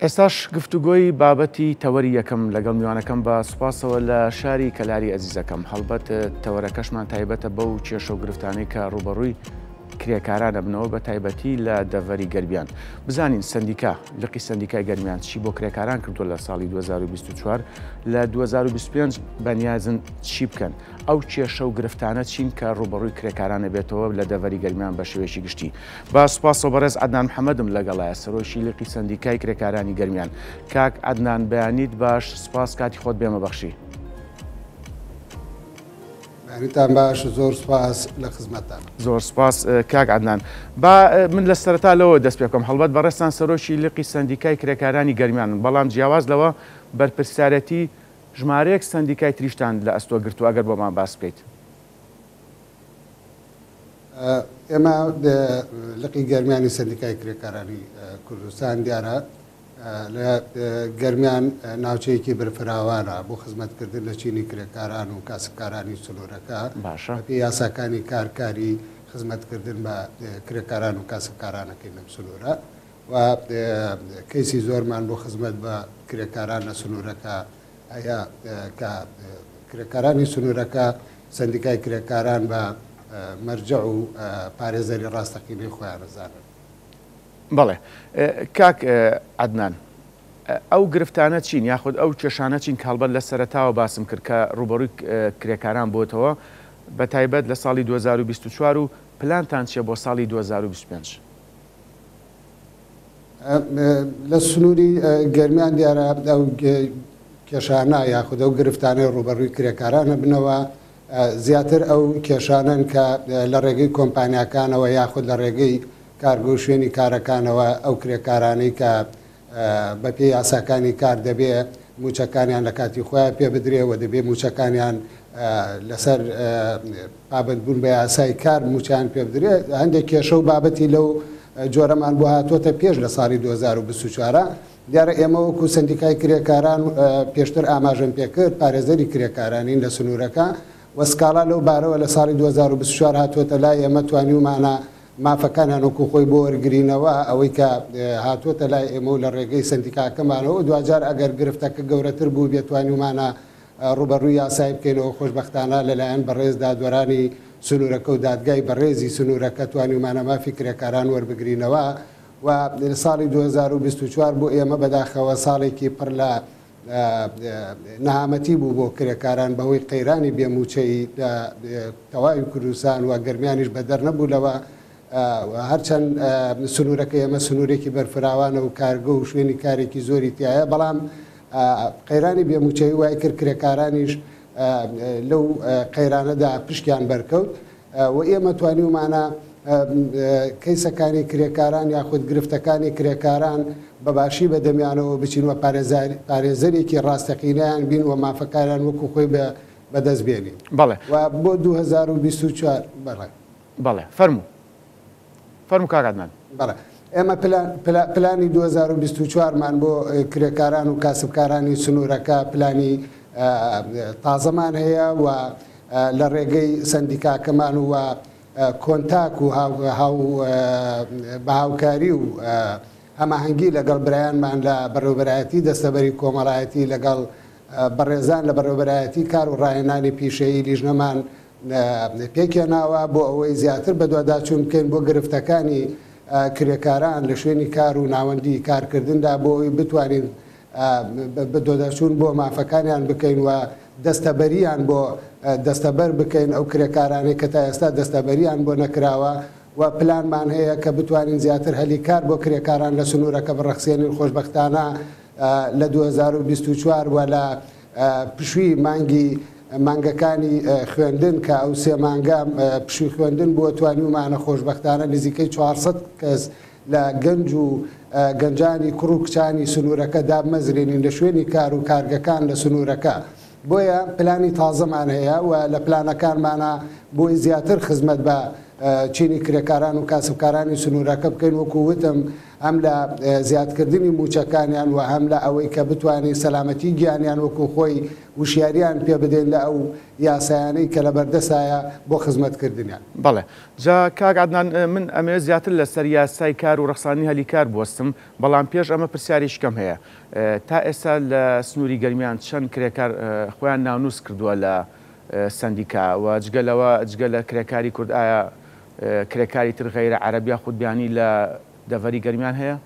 ئێستاش گفتوگۆی بابەتی تەوەری یەکەم لەگەڵ میوانەکەم بە سوپاسەوە لە شاری کەلاری ئەزیزەکەم. هەڵبەت تەوەرەکەشمان تایبەتە بەو کێشە و گرفتانەی کە ڕوبەڕووی کرێکارانە بنەوە بە تایبەتی لە دەڤەری گەرمیان. بزانین سندیکا لقی سندیکای گەرمیان چی بۆ کرێکاران کردووە لە ساڵی 2024 لە 2025 بەنیازن چی بکەن ئەو کێشە و گرفتانە چین کە ڕوبەڕووی کرێکارانە بێتەوە لە دەڤەری گەرمیان بە شێوەیەکی گشتی. با سوپاسەوە بەڕێز عەدنان محەممەدم لەگەڵایە سەرۆشی لقی سندیکای کرێکارانی گەرمیان. کاک عەدنان بەیانیت باش، سپاس کاتی خۆت بێمە بەخشی. یاریتان باش، زۆر سپاس لە خزمەتتان. زۆر سپاس کاک عەدنان. با من لە سەرەتا لەوە دەست پێ بکەم، هەڵبەت بەڕێستان سەرۆشی لقی سندیکای کرێکارانی گەرمیان، بەڵام جیاواز لەوە بەرپرسیارەتی ژمارەیەک سندیکای تریشتان لە ئەستۆ گرتووە ئەگەر بۆمان باس بکەیت. ئێمە لقی گەرمیانی سندیکای کرێکارانی کوردستان دیارە لە گەرمیان ناوچەیەکی برفراوانە بۆ خزمەتکردن لە چینی کرێکاران و کاسبکارانی سنوورەکە بە یاساکانی کارکاری خزمەتکردن بە کرێکاران و کاسبکارانەکەی لەم سنوورە و کەیسی زۆرمان بۆ خزمەت بە کرێکاران لە سنوورەکە هەیە کە کرێکارانی سنوورەکە سندیکای کرێکاران بە مەرجە و پارێزەری ڕاستەقینەی خۆیان دەزانن. بەڵێ کاک عەدنان، ئەو گرفتانە چین یاخود ئەو کێشانە چین کاڵبەت لە سەرەتاوە باسم کرد کە ڕوبەڕووی کرێکاران بۆتەوە بە تایبەت لە ساڵی 2024 و پلانتان چیە بۆ ساڵی 2025؟ لە سنووری گەرمیان دیارە ئەو کێشانە یاخود ئەو گرفتانەی ڕوبەڕووی کرێکارانە بنەوە زیاتر ئەو کێشانن کە لە ڕێگەی کۆمپانیاکانەوە یاخود لە ڕێگەی کارگە و شوێنی کارەکانەوە ئەو کرێکارانەی کە بە پێی یاساکانی کار دەبێ موچەکانیان لە کاتی خۆیان پێ بدرێەوە دەبێ موچەکانیان لەسەر پابندبوون بە یاسای کار موچیان پێ بدرێ. هەندێک کێشە و بابەتی لەو جۆرەمان بۆ هاتوۆتە پێش لە ساڵی 2024 دیارە ئێمە وەکو سندیکای کرێکاران پێشتر ئاماژەم پێکرد پارێزەری کرێکارانین لە سنوورەکە وەسکاڵا لەو بارەوە لە ساڵی 2024 هاتوۆتە لای ئێمە توانیومانە مافەکانیان وەکو خۆی بۆ وەرگرینەوە ئەوەی کە هاتوۆتە لای ئێمە و لە ڕێگەی سندیکاکەمانەوە دوجار ئەگەر گرفتەکە گەورەتر بوو بێتوانیومانە ڕوبەڕووی یاسای بکەینەوە خۆشبەختانە لەلایەن بەڕێز دادوەرانی سنوورەکە و دادگای بەڕێزی سنوورەکە توانیومانە مافی کرێکاران وەربگرینەوە و ساڵی 2024 بۆ ئێمە بەداخەوە ساڵێکی پڕ لە نەهامەتی بوو بۆ کرێکاران بەهۆی قەیرانی بێموچەی تەواوی کوردستان و گەرمیانیش بەدەر نەبوو. هەرچەند سنوورەکە ئێمە سنوورێکی بەرفراوانە و کارگە و شوێنی کارێکی زۆری تایە، بەڵام قەیرانی بێموچەی وای کرد کرێکارانیش لەو قەیرانەدا پشتیان بەرکەوت و ئێمە توانیومانە کەیسەکانی کرێکاران یاخود گرفتەکانی کرێکاران بەباشی بەدەمیانەوە بچینوە پارێزەرێکی ڕاستەقینەیان بین و مافەکاران وەکو خۆی بەدەست بێنین. بەڵێ بۆ 2024 بەڵێ فەرموو کاک عەدنان. بەڵێ ئێمە پلانی 2024 مان بۆ کرێکاران و کاسبکارانی سنوورەکە پلانی تازەمان هەیە و لە ڕێگەی سندیکاکەمان و کۆنتاک و بە هاوکاری و هەماهەنگی لەگەڵ برایانمان لە بەڕێوەبەرایەتی دەستەبەری کۆمەڵایەتی لەگەڵ بەڕێزان لە بەڕێوەبەرایەتی کار و ڕاهێنانی پیشەیی لیژنەمان پێکێناوە بۆ ئەوەی زیاتر بەدواداچوون بکەین بۆ گرفتەکانی کرێکاران لە شوێنی کار و ناوەندی کارکردندا بۆ ئەوی بتوانین بەدواداچوون بۆ مافەکانیان بکەین و دەستەبەریان بۆ دەستەبەر بکەین ئەو کرێکارانەی کە تا ئێستا دەستەبەریان بۆ نەکراوە و پلانمان هەیە کە بتوانین زیاتر هەلی کار بۆ کرێکاران لە سنوورەکە بڕەخسێنین خۆشبەختانە لە 2024 و لە پشووی مانگەکانی خوێندن کە ئەو سێ مانگە پشووی خوێندن بۆ توانیومانە خۆشبەختانە نزیکەی 400 کەس لە گەنج و گەنجانی کوڕ و کچانی سنوورەکە دابمەزرێنین لە شوێنی کار و کارگەکان لە سنوورەکە. بۆیە پلانی تازەمان هەیە و لە پلانەکانمانە بۆی زیاتر خزمەت بە چینی کرێکاران و کاسبکارانی سنوورەکە بکەین. وەکو وتم هەم لە زیادکردنی موچەکانیان و هەم لە ئەوەی کە بتوانێت سەلامەتی گیانیان وەکو خۆی وشیاریان پێ بدەین لە ئەو یاسایانەی کە لە بەردەسایە بۆ خزمەتکردنیان. بەڵێ جا کاک عەدنان من ئەمێ زیاتر لەسەر یاسای کار و ڕەخسانی هەلیکار بوەستم بەڵام پێش ئەمە پرسیاریشکەم هەیە تا ئێستا لە سنووری گەرمیان چەند کرێکار خۆیان ناونووس کردووە لە سندیکا و جگەلەوە جگە لە کرێکاری کورد ئایا کرێکاری تر غەیرە عەرەبیا خودبیانی لە دەڤەری گەرمیان هەیە؟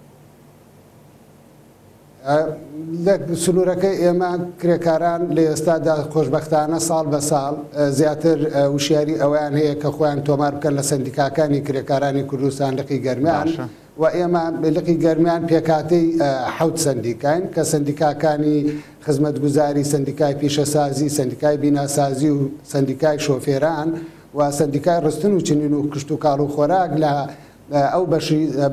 لە سنوورەکەی ئێمە کرێکاران لە ئێستادا خۆشبەختانە ساڵ بە ساڵ زیاتر وشیاری ئەویان هەیە کە خۆیان تۆمار بکەن لە سندیکاکانی کرێکارانی کوردستان لقی گەرمیان و ئێمە لقی گەرمیان پێکاتەی حەوت سندیکاین کە سندیکاکانی خزمەتگوزاری سندیکای پیشەسازی سندیکای بیناسازی و سندیکای شۆفێران و سندیکای ڕستن و چنین و کشت و کاڵ و خۆراک لە ئەو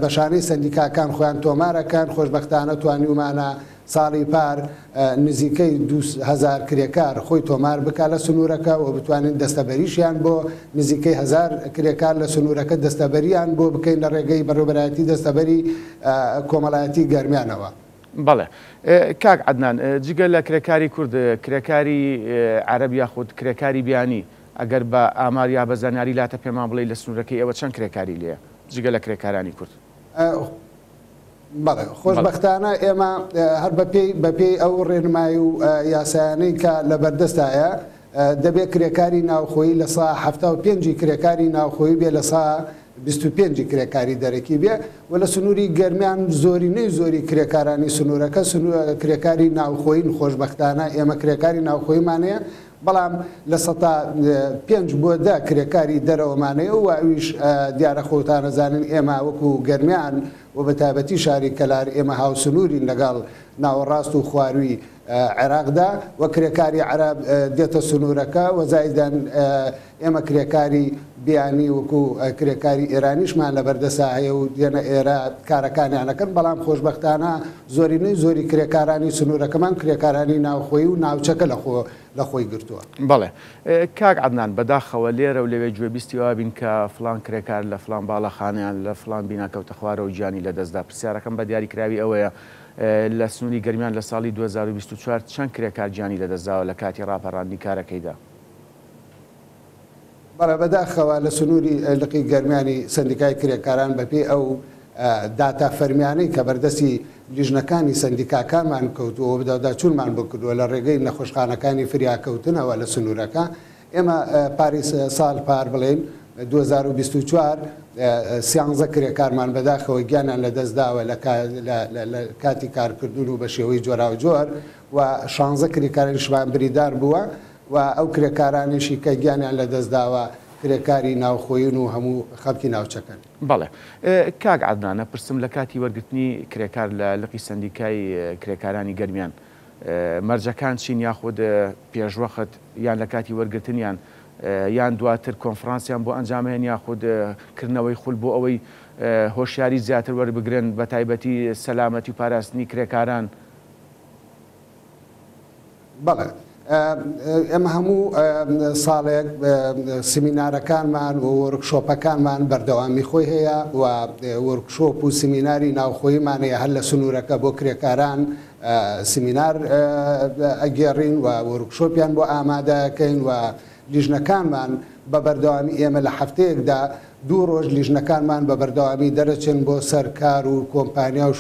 بەشانەی سندیکاکان خۆیان تۆمارەکان خۆشبەختانە توانیومانە ساڵی پار نزیکەی 2000 کرێکار خۆی تۆمار بک لە سنوورەکە و بتوانین دەستەبەریشیان بۆ نزیکەی 1000 کرێکار لە سنوورەکە دەستەبەریان بۆ بکەین لە ڕێگەی بەڕێوەبەرایەتی دەستەبەری کۆمەڵایەتی گەرمیانەوە. بەڵێ کاک عەدنان جگە لە کرێکاری کورد کرێکاری عەرەب یاخود کرێکاری بیانی ئەگەر بە ئامار یا بە زانیاری لاتە پێمان بڵێ لە سنوورەکەی ئەوە چەند کرێکاری لێە جگە لە کرێکارانی کورد؟ بەڵێ خۆشبەختانە ئێمە هەر بەپێی ئەو ڕێنمایی و یاسایانەی کە لە بەردەستایە دەبێت کرێکاری ناوخۆیی لە سا 75 کرێکاری ناوخۆیی بێ لە سا 25 کرێکاری دەرەکی بێ و لە سنووری گەرمیان زۆرینەی زۆری کرێکارانی سنوورەکە کرێکاری ناوخۆین خۆشبەختانە ئێمە کرێکاری ناوخۆیمانەیە بەڵام لە 5 بۆ 10 کرێکاری دەرەوەمانەیە و ئەویش دیارە خۆتانەزانین ئێمە وەکو گەرمیان و بە تایبەتی شاری کەلار ئێمە هاوسنوورین لەگەڵ ناوەڕاست و خواروی عێراقدا و کرێکاری عەرەب دێتە سنوورەکە و زایدان ئێمە کرێکاری بیانی وەکو کرێکاری ئێرانیشمان لە بەردەسا هەیە و دێنە ئێرە کارەکانیانەکەن بەڵام خۆشبەختانە زۆرینەی زۆری کرێکارانی سنوورەکەمان کرێکارانی ناوخۆیی و ناوچەکە لە خۆی گرتووە. بەڵێ کاک عەدنان بەداخەوە لێرە و لەوێ گوێبیستیەوە بین کە فلان کرێکار لە فلان باڵەخانیان لە فلان بیناکەوتە خوارە و گیانی لەدەستدا پرسیارەکەم بە دیاریکراوی ئەوەیە لە سنووری گەرمیان لە ساڵی 2024 چەند کرێکار گیانی لەدەستداوە لە کاتی ڕاپەڕاندنی کارەکەیدا؟ بەڵێ بەداخەوە لە سنووری لقی گەرمیانی سندیکای کرێکاران بەپێی ئەو داتا فەرمیانەی کە بەردەستی لیژنەکانی سندیکاکانمان کەوتووە بەداچوونمان بکردووە لە ڕێگەی نەخۆشخانەکانی فریاکەوتنەوە لە سنوورەکە ئێمە پاریس ساڵ پار بڵێن 2024 سیانزە کرێکارمان بەداخەوە گیانیان لەدەستداوە لە کاتی کارکردن و بە شێوەی جۆرا و جۆر و 16 کرێکارانیشمان بریدار بووە و ئەو کرێکارانیشی کە گیانیان لەدەستداوە کرێکاری ناوخۆین و هەموو خەڵکی ناوچەکەن. بەڵێ کاک عەدنانە پرسم لە کاتی وەرگرتنی کرێکار لە لقی سندیکای کرێکارانی گەرمیان مەرجەکان چین یاخود پێشوەخت یان لە کاتی وەرگرتنیان یان دواتر کۆنفرانسیان بۆ ئەنجامهێن یاخود کردنەوەی خول بۆ ئەوەی هۆشیاری زیاتر وەربگرن بە تایبەتی سەلامەتی و پاراستنی کرێکاران؟ بەڵێ ئەمە هەموو ساڵێک سمینارەکانمان و وەرکشۆپەکانمان بەردەوامی خۆی هەیە و وەرکشۆپ و سمیناری ناوخۆیمان هەیە هەر لە سنوورەکە بۆ کرێکاران سمینار ئەگێڕین و وەرکشۆپیان بۆ ئامادەکەین و لیژنەکانمان بە بەردەوامی ئێمە لە هەفتەیەکدا 2 ڕۆژ لیژنەکانمان بە بەردەوامی دەرەچن بۆ سەرکار و کۆمپانیا و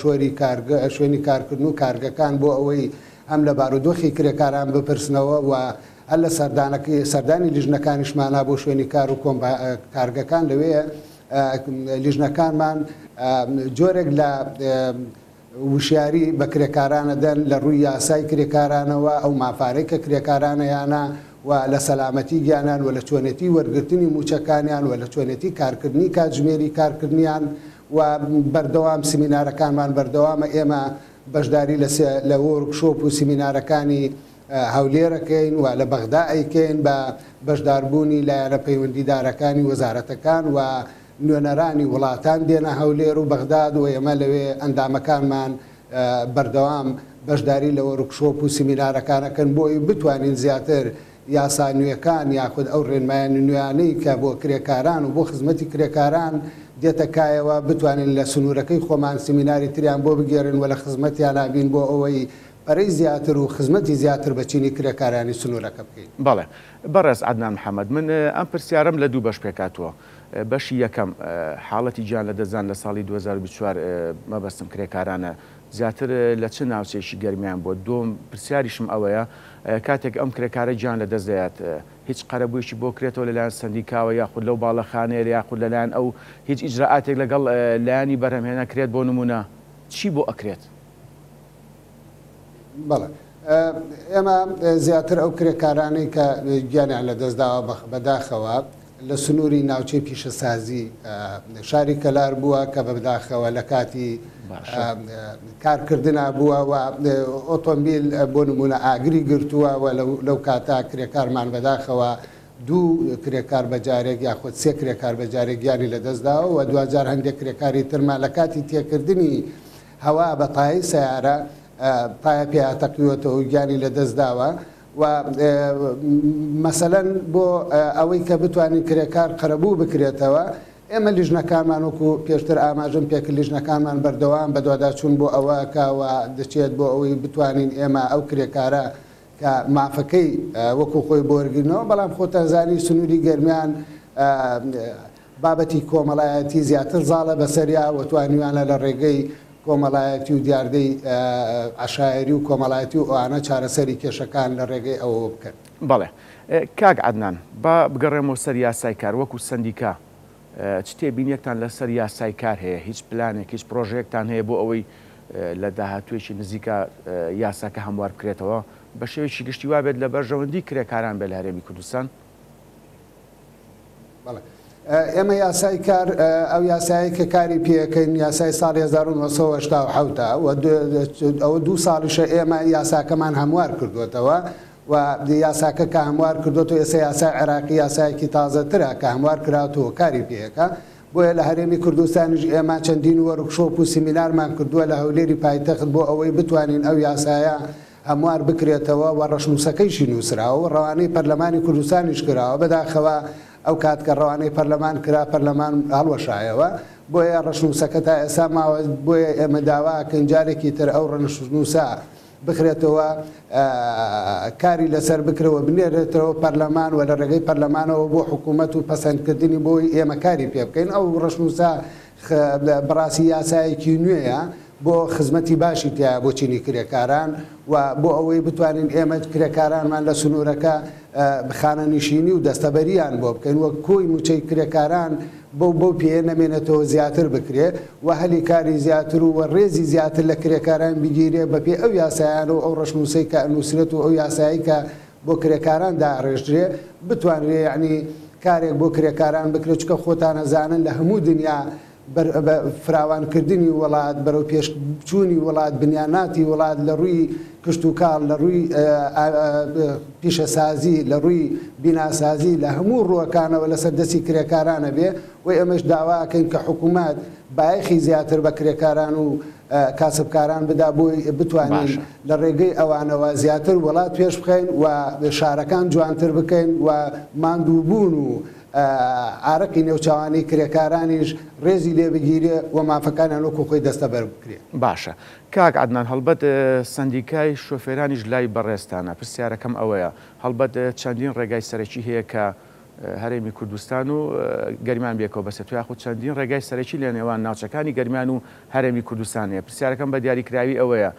شوێنی کارکردن و کارگەکان بۆ ئەوەی ئەم لە بارودۆخی کرێکاران بپرسنەوە و هەر لە سەردانی لیژنەکانیشمانە بۆ شوێنی کار و کارگەکان لەوێ لیژنەکانمان جۆرێک لە وشیاری بە کرێکارانە دەن لە ڕووی یاسای کرێکارانەوە ئەو مافارەی کە کرێکارانەیانە و لە سەلامەتی گیانیان و لە چۆنێتی وەرگرتنی موچەکانیان و لە چۆنێتی کارکردنی کاتژمێری کارکردنیان و بەردەوام سمینارەکانمان بەردەوامە ئێمە بەشداری لە وەرکشۆپ و سمینارەکانی هەولێرەکەین و لە بەغدا ئەیکەین بە بەشداربوونی لایەنە پەیوەندیدارەکانی وەزارەتەکان و نوێنەرانی وڵاتان دێنە هەولێر و بەغداد و ئێمە لەوێ ئەندامەکانمان بەردەوام بەشداری لە وەرکشۆپ و سمینارەکانەکەن بۆی بتوانین زیاتر یاسا نوێەکان یاخود ئەو ڕێنمایان نوێیانەی کە بۆ کرێکاران و بۆ خزمەتی کرێکاران دێتە کایەوە بتوانین لە سنوورەکەی خۆمان سیمیناری تریان بۆ بگێڕن و لە خزمەتیان نابین بۆ ئەوەی پەرەی زیاتر و خزمەتی زیاتر بەچینی کرێکارانی سنوورەکە بکەین. بەڵێ بەڕێز عەدنان محەممەد، من ئەم پرسیارم لە دوو بەش پێکاتوە. بەشی یەکەم حاڵەتی گیان لە دەزان لە ساڵی 2024 مەبەستم کرێکارانە زیاتر لە چ ناوچێکی گەرمیان بۆ. دوم پرسیاریشم ئەوەیە کاتێک ئەم کرێکارە گیان لە دەستدەیات هیچ قەرەبوویشی بۆ کرێتەوە لەلایەن سندیکاوە یاخود لەو باڵەخانەیە یاخود لەلایەن ئەو هیچ ئیجرائاتێک لەگەڵ لایانی بەرهەمهێنا کرێت بۆ نمونە چی بۆ ئەکرێت؟ بەڵێ ئێمە زیاتر ئەو کرێکارانەی کە گیانیان لە دەستداوە بەداخەوە لە سنووری ناوچەی پیشەسازی شاری کەلار بووە کە بەداخەوە لە کاتی کارکردنا بووە و ئۆتۆمبیل بۆ نمونە ئاگری گرتووە و لەو کاتا کرێکارمان بەداخەوە دوو کرێکار بەجارێک یاخود سێ کرێکار بەجارێک گیانی لە دەستداوە و دوجار هەندێک کرێکاری ترمان لە کاتی تێکردنی هەوا بەتایی سیارە پایە پێیاتەقیوەتەوە و گیانی لە دەستداوە و مەسەلەن بۆ ئەوەی کە بتوانین کرێکار قەرەبوو بکرێتەوە ئێمە لیژنەکانمان وەکو پێشتر ئاماژەم پێکرد لیژنەکانمان بەردەوام بە دوواداچوون بۆ ئەوە کاوە دەچێت بۆ ئەوەی بتوانین ئێمە ئەو کرێکارە کە مافەکەی وەکو خۆی بۆ وەرگرنەوە بەڵام خۆتانزانی سنووری گەرمیان بابەتی کۆمەڵایەتی زیاتر زاڵە بەسەریا و توانیوانە لە ڕێگەی کۆمەڵایەتی و دیاردەی عشایری و کۆمەڵایەتی و ئەوانە چارەسەری کێشەکان لە ڕێگەی ئەوە بکەن. بەڵێ کاک عەدنان با بگەڕێمەوە سەر یاسای کار وەکو سندیکا چ تێبینیەکتان لەسەر یاسای کار هەیە؟ هیچ پلانێک هیچ پرۆژەیەکتان هەیە بۆ ئەوەی لە داهاتوێکی نزیکە یاساکە هەموار بکرێتەوە بە شێوێکی گشتی وا بێت لە بەرژەوەندی کرێکاران بێ لە هەرێمی کوردستان؟ بەڵێ ئێمە یاسای کار ئەو یاسایی کە کاری پێەکەین یاسای ساڵی 1970 ئەوە دوو ساڵیشە ئێمە یاساکەمان هەموار کردوێتەوە و یاساکە کە هەموار کردوێتەوە ئێستا یاسای عێراقی یاسایەکی تازەترە کە هەموار کراتەوە کاری پێەکە بۆیە لە هەرێمی کوردستانیش ئێمە چەندین وەرکشۆپ و سیمینارمان کردووە لە هەولێری پایتەخت بۆ ئەوەی بتوانین ئەو یاسایە هەموار بکرێتەوە و ڕەشنووسەکەیشی نووسراوە ڕەوانەی پەرلەمانی کوردستانیش کراوە بەداخەوە ئەو کات کە ڕەوانەی پەرلەمان کرا پەرلەمان هەڵوەشایەوە بۆیە ڕەشنووسەکە تا ئێستا ماوە بۆیە ئێمە داواکەن جارێکی تر ئەو ڕەشنووسە بخرێتەوە کاری لەسەر بکرەوە بنێرێتەوە پەرلەمان و لە ڕێگەی پەرلەمانەوە بۆ حکوومەت و پەسەندکردنی بۆی ئێمە کاری پێ بکەین. ئەو ڕەشنووسە بەڕاستی یاسایەکی نوێیە بۆ خزمەتی باشی تیا بۆ چینی کرێکاران و بۆ ئەوەی بتوانین ئێمە کرێکارانمان لە سنوورەکە بخانە نشینی و دەستەبەریان بۆ بکەین وە کۆی موچەی کرێکاران بۆ پێ نەمێنێتەوە زیاتر بکرێ و هەلی کاری زیاتر و ڕێزی زیاتر لە کرێکاران بگیرێ بەپێ ئەو یاسایان و ئەو ڕەشنووسەی کە ئەنووسرێت و ئەو یاسایی کە بۆ کرێکاران داڕێژرێ بتوانرێ یعنی کارێک بۆ کرێکاران بکرێت چکە خۆتانە زانن لە هەموو دنیا فراوانکردنی وڵات بەرەو پێشچوونی وڵات بنیاناتی وڵات لە ڕووی کشت و کاڵ لە ڕووی پیشەسازی لە ڕووی بیناسازی لە هەموو ڕووەکانەوە لەسەر دەستی کرێکارانە بێ و ئێمەش داواکەین کە حکوومەت بایەخی زیاتر بە کرێکاران و کاسبکاران بدا بۆی بتوانین لە ڕێگەی ئەوانەوە زیاتر وڵات پێش بخەین و شارەکان جوانتر بکەین و ماندووبوون و ئارەقی نێوچوانی کرێکارانیش ڕێزی لێ بگیرێ و مافەکانیان وەکو خۆی دەستەبەر بکرێت. باشە کاک عەدنان هەڵبەت سندیکای شۆفێرانیش لای بەڕێستانە پرسیارەکەم ئەوەیە هەڵبەت چەندین ڕێگای سەرەکی هەیە کە هەرێمی کوردستان و گەرمیان بێکەوە بەسێت یاخود چەندین ڕێگای سەرەکی لە نێوان ناوچەکانی گەرمیان و هەرێمی کوردستانەیە. پرسیارەکەم بە دیاریکراوی ئەوەیە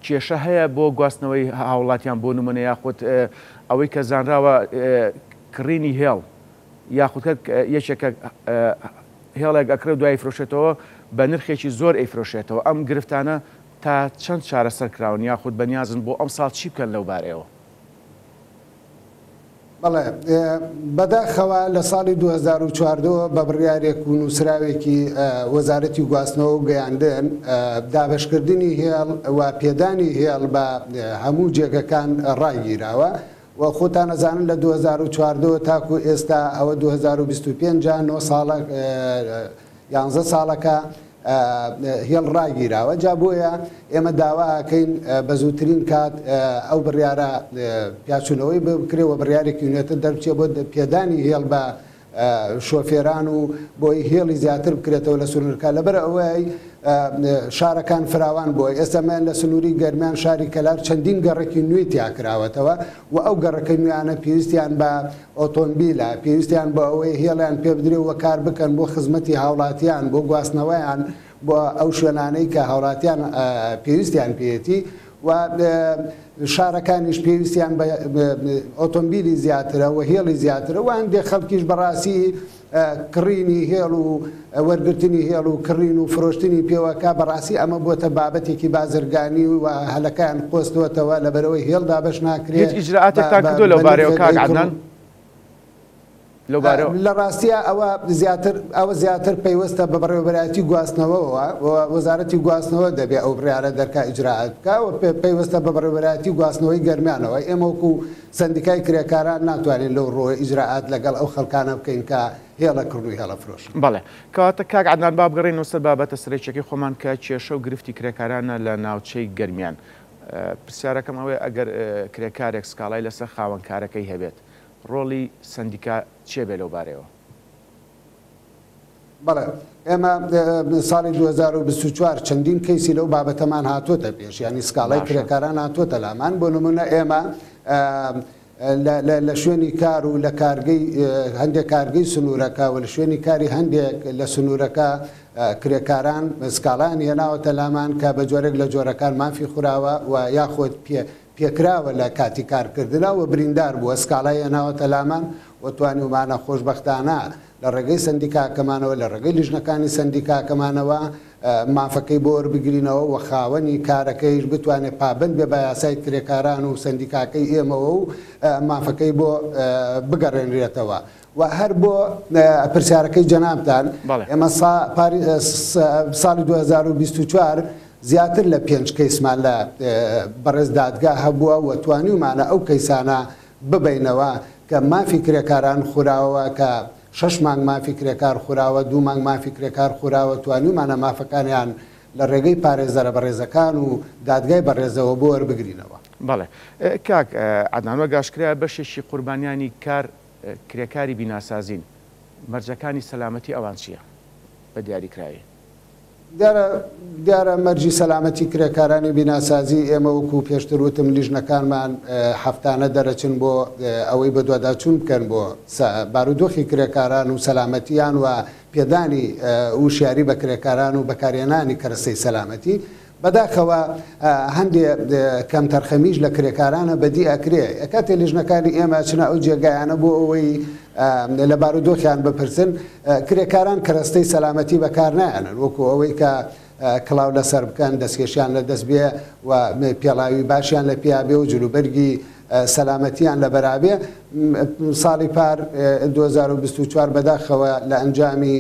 کێشە هەیە بۆ گواستنەوەی هاوڵاتیان بۆ نمونە یاخود ئەوەی کە زانراوە کڕینی هێڵ یاخود یەکێکە هێڵێک ئەکرێت دوای فرۆشێتەوە بە نرخێکی زۆر ئەیفرۆشێتەوە ئەم گرفتانە تا چەند چارەسەر کراون یاخود بەنیازن بۆ ئەم ساڵ چی بکەن لەو بارەیەوە؟ بەڵێ بەداخەوە لە ساڵی 2014 بە بڕیارێک و نووسراوێکی وەزارەتی گواستنەوە و گەیاندن دابشکردنی هێڵ و پێدانی هێڵ بە هەموو جێگەکان ڕایگیراوە و خۆتان نەزانن لە 2014 تاکو ئێستا ئەوە 2025 9 ساڵە 11 ساڵەکە هێڵ ڕاگیراوە جا بۆیە ئێمە داواکەین بە زووترین کات ئەو بڕیارە پیاچوونەوەی بکرێەوە بڕیارێکی نوێتە دەربچێ بۆ پێدانی هێڵ بە شۆفێران و بۆی هێڵی زیاتر بکرێتەوە لە سنوورەکە لەبەر ئەوەی شارەکان فراوان بۆی ئێستامان لە سنووری گەرمیان شاری کەلار چەندین گەڕێکی نوێی تیاکراوەتەوە و ئەو گەڕەکە نوێیانە پێویستیان بە ئۆتۆمبیلە پێویستیان بە ئەوەی هێڵیان پێ بدرێەوە کار بکەن بۆ خزمەتی هاوڵاتیان بۆ گواستنەوەیان بۆ ئەو شوێنانەی کە هاوڵاتیان پێویستیان پێێتی و شارەکانیش پێویستیان بە ئۆتۆمبیلی زیاترە و هێڵی زیاترە و هەندێک خەڵکیش بەڕاستی کڕینی هێڵ و وەرگرتنی هێڵ و کڕین و فرۆشتنی پێوەکە بەڕاستی ئەمە بۆتە بابەتێکی بازرگانی و هەلەکەیان قۆستوەتەوە لەبەرەوەی هێڵدا بەش ناکرێت. هیچ ئیجرعاتێکتان کردووە لەو بارەیەوە کاک عەدنان؟ لە ڕاستیە ئەوە زیاتر پەیوەستە بە بەڕێوەبەرایەتی گواستنەوەەوە وەزارەتی گواستنەوە دەبێ ئەو بڕیارە دەرکا ئیجرعات بکە و پەیوەستە بە بەڕێوەبەرایەتی گواستنەوەی گەرمیانەوە. ئێمە وەکو سندیکای کرێکاران ناتوانین لەو ڕۆ ئیجرعات لەگەڵ ئەو خەڵکانە بکەین کە هێڵە کڕووی هێڵە فرۆش. بەڵێ کەواتە کاک عەدنان با بگەڕێنەوە سەر بابەتە سەرەکیەکەی خۆمان کە کێشە و گرفتی کرێکارانە لە ناوچەی گەرمیان. پرسیارەکەم ئەوەیە ئەگەر کرێکارێک سکاڵای لەسەر خاوەنکارەکەی هەبێت ڕۆڵی سندیکا چێ بێ لەو بارەوە؟ بەڵێ ئێمە ساڵی 2024 چەندین کەیسی لەو بابەتەمان هاتوۆتە پێش ینی سکاڵای کرێکاران هاتوۆتە لامان بۆ نمونە ئێمە لە شوێنی کار و لە کارگەی هەندێک کارگەی سنوورەکە و لە شوێنی کاری هەندێک لە سنوورەکە کرێکاران سکاڵان هێناوەتە لامان کە بە جۆرێک لە جۆرەکان مافی خوراوە و یاخۆت پێکراوە لە کاتی کارکردنەوە و بریندار بووە سکاڵای هێناوەتە لامان وتوانی ومانە خۆشبەختانە لە ڕێگەی سندیکاکەمانەوە لە ڕێگەی لیژنەکانی سندیکاکەمانەوە مافەکەی بۆ وەربگرینەوە و خاوەنی کارەکەیش بتوانێت پابند بێ بە یاسای کرێکاران و سندیکاکەی ئێمەوە و مافەکەی بۆ بگەڕێنرێتەوە. و هەر بۆ پرسیارەکەی جەنابتان ئێمە ساڵی 2024 زیاتر لە 5 کەیسمان لە بەڕێز دادگا هەبووە و توانیمانە ئەو کەیسانە ببینەوە کە مافی کرێکاران خوراوە کە 6 مانگ مافی کرێکار خوراوە 2 مانگ مافی کرێکار خوراوە توانیمانە مافەکانیان لە ڕێگەی پارێزەرە بەڕێزەکان و دادگای بەڕێزەوە بۆ وەربگرینەوە. بەڵێ کاک عەدنان وەگاشکرا بەشێکی قوربانیانی کار کرێکاری بیناسازین مەرجەکانی سەلامەتی ئەوان چییە بە دیاریکراوی؟ دیارە مەرجی سەلامەتی کرێکارانی بیناسازی ئێمە وەکو پێشتر وتم لیژنەکانمان هەفتانە دەرەچن بۆ ئەوەی بە دوواداچوون بکەن بۆ بارودۆخی کرێکاران و سەلامەتیان و پێدانی وشیاری بە کرێکاران و بەکارهێنانی کەرەستەی سەلامەتی. بەداخەوە هەندێک کەم تەرخەمیش لە کرێکارانە بەدی ئەکرێ کاتێ لیژنەکانی ئێمە چنە ئەو جێگایانە بۆ ئەوەی لە بارودۆخیان بپرسن کرێکاران کەرەستەی سەلامەتی بەکار نایەنن وەکو ئەوەی کە کڵاو لەسەر بکەن دەستکێشیان لە دەست بێ و پێڵاوی باشیان لە پیابێ و جلوبەرگی سەلامەتیان لە بەرابێ. ساڵی پار 2024 بەداخەوە لە ئەنجامی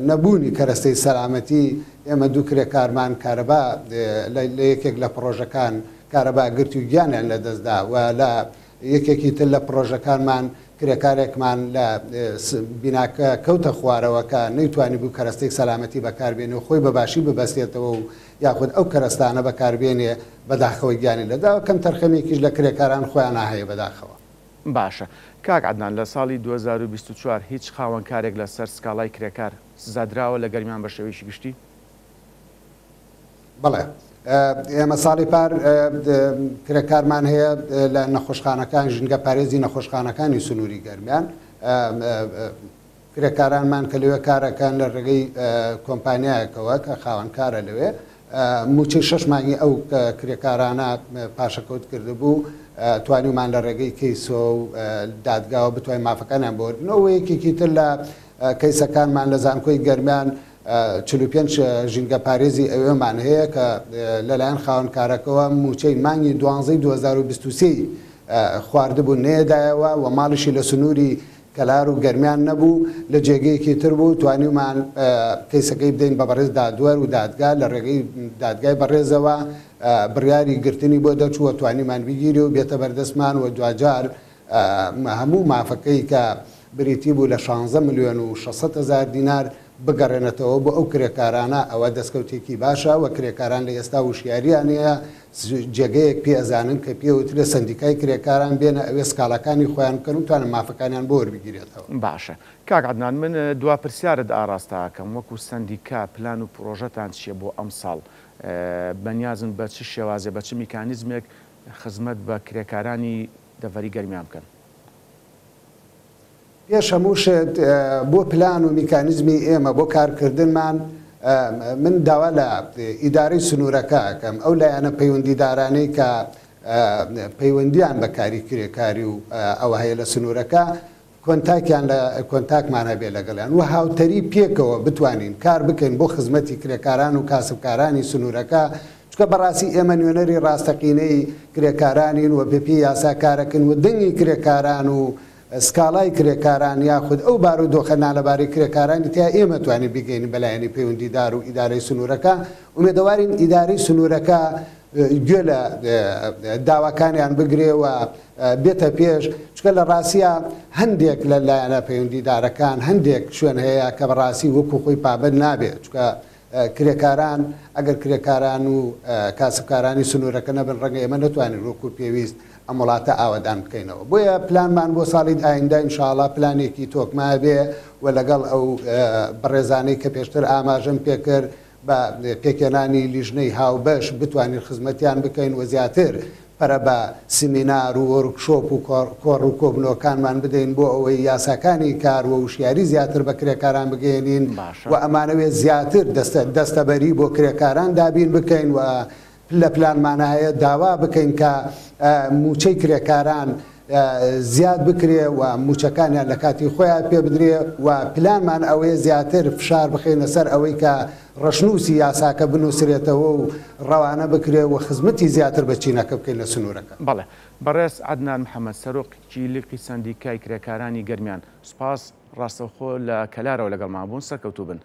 نەبوونی کەرەستەی سەلامەتی ئێمە دوو کرێکارمان کارەبا لە یەکێک لە پرۆژەکان کارەبا گرتی و گیانیان لە دەستدا و لە یەکێکی تر لە پرۆژەکانمان کرێکارێکمان لە بیناکە کەوتە خوارەوەکە نەیتوانی بوو کەرەستەی سەلامەتی بەکاربێنێ و خۆی بەباشی ببەستێتەوە و یاخود ئەو کەرەستانە بەکاربێنێ بەداخەوەی گیانی لەدا کەم تەرخەمێکیش لە کرێکاران خۆیان هەیە بەداخەوە. باشە کاک عەدنان لە ساڵی 2024 هیچ خاوەنکارێک لەسەر سکاڵای کرێکار سزادراوە لە گەرمیان بە شێوەیەکی گشتی؟ بەڵێ ئێمە ساڵی پار کرێکارمان هەیە لە نەخۆشخانەکان ژنگە پارێزی نەخۆشخانەکانی سنووری گەرمیان کرێکارانمان کە لەوێ کارەکان لە ڕێگەی کۆمپانیایەکەوە کە خاوەنکارە لەوێ موچەی 6 مانگی ئەو کرێکارانە پاشەکەوت کردبوو توانیمان لە ڕێگەی کەیسۆ و دادگاوە بتوانین مافەکانیان بۆردنەوە یەکێکی تر لە کەیسەکانمان لە زانکۆی گەرمیان 45 ژینگە پارێزی ئەوێمان هەیە کە لەلایەن خاوەنکارەکەەوە موچەی مانگی 12 2023 خواردبوو نێدایەوە و ماڵیشی لە سنووری کەلار و گەرمیان نەبوو لە جێگەیەکی تر بوو توانیمان کەیسەکەی بدەین بە بەڕێز دادوەر و دادگا لە ڕێگەی دادگای بەڕێزەوە بڕیاری گرتنی بۆ دەچووە توانیمان بگیری و بێتە بەردەستمان و دوجار هەموو مافەکەی کە بریتی بوو لە 16 ملیۆن و 600,000 دینار بگەڕێنێتەوە بۆ ئەو کرێکارانە ئەوە دەستکەوتێکی باشە و کرێکاران لە ئێستا وشیاریانەیە جێگەیەک پێ ئەزانن کە پێوترێ سندیکای کرێکاران بێنە ئەوێ سکاڵەکانی خۆیان بکەن و توانن مافەکانیان بۆ وەربگیرێتەوە. باشە کاک عەدنان من دوا پرسیارت ئاراستاکەم وەکو سندیکا پلان و پرۆژەتان چییە بۆ ئەم ساڵ بەنیازن بە چ شێوازێ بە چ میکانیزمێک خزمەت بە کرێکارانی دەڤەری گەرمیان بکەن؟ پێش هەمووشت بۆ پلان و میکانیزمی ئێمە بۆ کارکردنمان من داوا لە ئیدارەی سنوورەکە ئەەکەم ئەو لایەنە پەیوەندیدارانەی کە پەیوەندیان بە کاری کرێکاری و ئەوە هەیە لە سنوورەکە کۆنتاکیان لە کۆنتاکمان هەبێ لەگەڵیان و هاوتەری پێکەوە بتوانین کار بکەین بۆ خزمەتی کرێکاران و کاسبکارانی سنوورەکە چکە بەڕاستی ئێمە نوێنەری ڕاستەقینەی کرێکارانین و بپی یاساکارەکەن و دەنگی کرێکاران و سکاڵای کرێکاران یاخود ئەو بارودۆخە نالەباری کرێکارانی تیا ئێمە توانین بگەین بەلایەنی پەیوەندیدار و ئیدارەی سنوورەکە ومێدەوارین ئیدارەی سنوورەکە گوێ لە داواکانیان بگرێەوە بێتە پێش چکە لە ڕاستیە هەندێک لە لایەنە پەیوەندیدارەکان هەندێک شوێن هەیە کە بەڕاستی وەکو خۆی پابند نابێت چکە کرێکاران ئەگەر کرێکاران و کاسبکارانی سنوورەکە نەبن ڕەنگە ئێمە نەتوانین وەکو پێویست ئەم وڵاتە ئاوەدان بکەینەوە بۆیە پلانمان بۆ ساڵی ئایندا ئینشاءڵڵا پلانێکی تۆکما بێ و لەگەڵ ئەو بەڕێزانەی کە پێشتر ئاماژەم پێکرد بە پێکێنانی لیژنەی هاوبەش بتوانین خزمەتیان بکەین و زیاتر پەرە بە سیمینار و وەرکشۆپ و کۆڕ و کۆبنەوەکانمان بدەین بۆ ئەوەی یاساکانی کار و وشیاری زیاتر بە کرێکاران بگەێنین و ئەمانەوێت زیاتر دەستەبەری بۆ کرێکاران دابین بکەین و لە پلانمانە هەیە داوا بکەین کە موچەی کرێکاران زیاد بکرێ و موچەکانیان لە کاتی خۆیان پێ بدرێ و پلانمان ئەوەیە زیاتر فشار بخێنە سەر ئەوەی کە ڕەشنووسی یاساکە بنووسرێتەوە و ڕەوانە بکرێ و خزمەتی زیاتر بە چینەکە بکەین لە سنوورەکە. بەڵێ بەڕێز عەدنان محەممەد سەرۆکی لیقی سەندیکای کرێکارانی گەرمیان سوپاس ڕاستەوخۆ لە کەلارەوە لەگەڵمان بوون سەرکەوتوو بن.